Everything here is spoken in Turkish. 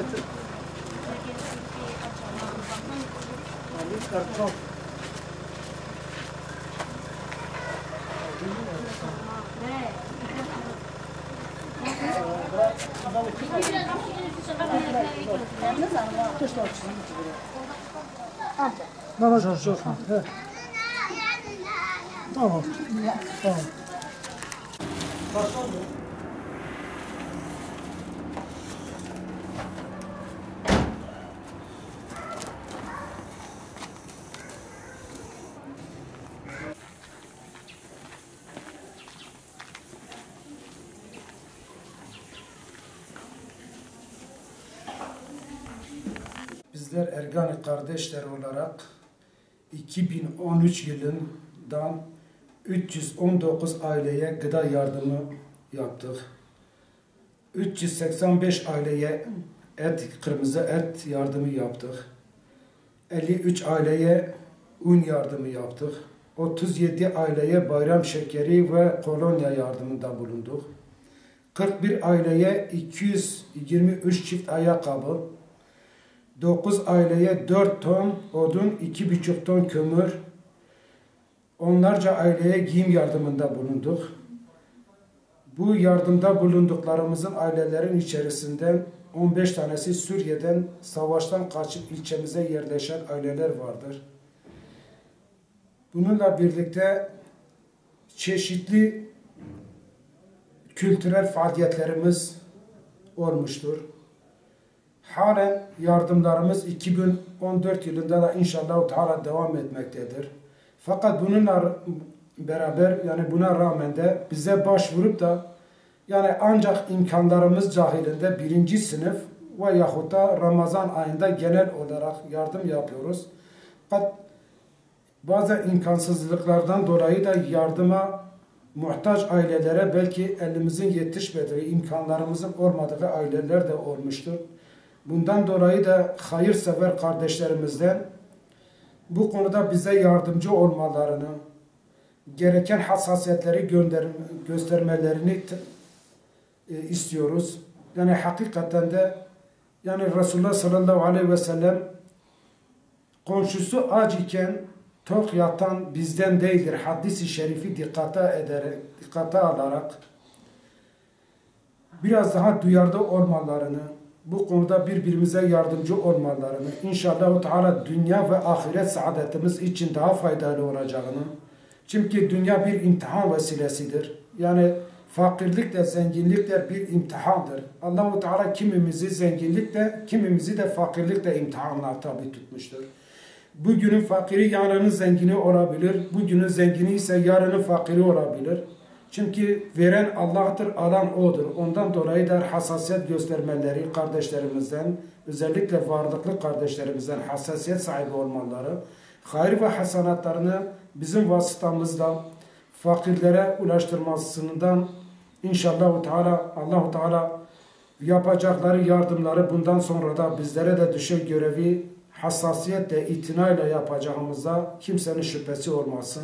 getir. Ali karton. Tamam. Tamam. Tamam. Bizler Ergani kardeşler olarak 2013 yılından 319 aileye gıda yardımı yaptık. 385 aileye kırmızı et yardımı yaptık. 53 aileye un yardımı yaptık. 37 aileye bayram şekeri ve kolonya yardımında bulunduk. 41 aileye 223 çift ayakkabı, 9 aileye 4 ton odun, 2,5 ton kömür, onlarca aileye giyim yardımında bulunduk. Bu yardımda bulunduklarımızın ailelerin içerisinden 15 tanesi Suriye'den savaştan kaçıp ilçemize yerleşen aileler vardır. Bununla birlikte çeşitli kültürel faaliyetlerimiz olmuştur. Halen yardımlarımız 2014 yılında da inşallah devam etmektedir. Fakat bununla beraber buna rağmen de bize başvurup da ancak imkanlarımız dahilinde 1. sınıf veyahut da Ramazan ayında genel olarak yardım yapıyoruz. Fakat bazı imkansızlıklardan dolayı da yardıma muhtaç ailelere belki elimizin yetişmediği, imkanlarımızın olmadığı aileler de olmuştur. Bundan dolayı da hayırsever kardeşlerimizden bu konuda bize yardımcı olmalarını, gereken hassasiyetleri göstermelerini istiyoruz. Hakikaten de Resulullah sallallahu aleyhi ve sellem komşusu aç iken tok yatan bizden değildir. Hadis-i şerifi dikkate alarak biraz daha duyarlı olmalarını, bu konuda birbirimize yardımcı olmalarını, inşallah dünya ve ahiret saadetimiz için daha faydalı olacağını, çünkü dünya bir imtihan vesilesidir. Fakirlik de zenginlik de bir imtihandır. Allah-u Teala kimimizi zenginlikle, kimimizi de fakirlikle imtihanla tabi tutmuştur. Bugünün fakiri yarının zengini olabilir. Bugünün zengini ise yarının fakiri olabilir. Çünkü veren Allah'tır, alan O'dur. Ondan dolayı da hassasiyet göstermeleri kardeşlerimizden, özellikle varlıklı kardeşlerimizden hassasiyet sahibi olmaları, hayır ve hasanatlarını bizim vasıtamızla fakirlere ulaştırmasından inşallah Allah-u Teala yapacakları yardımları bundan sonra da bizlere de düşen görevi hassasiyetle, itinayla yapacağımıza kimsenin şüphesi olmasın.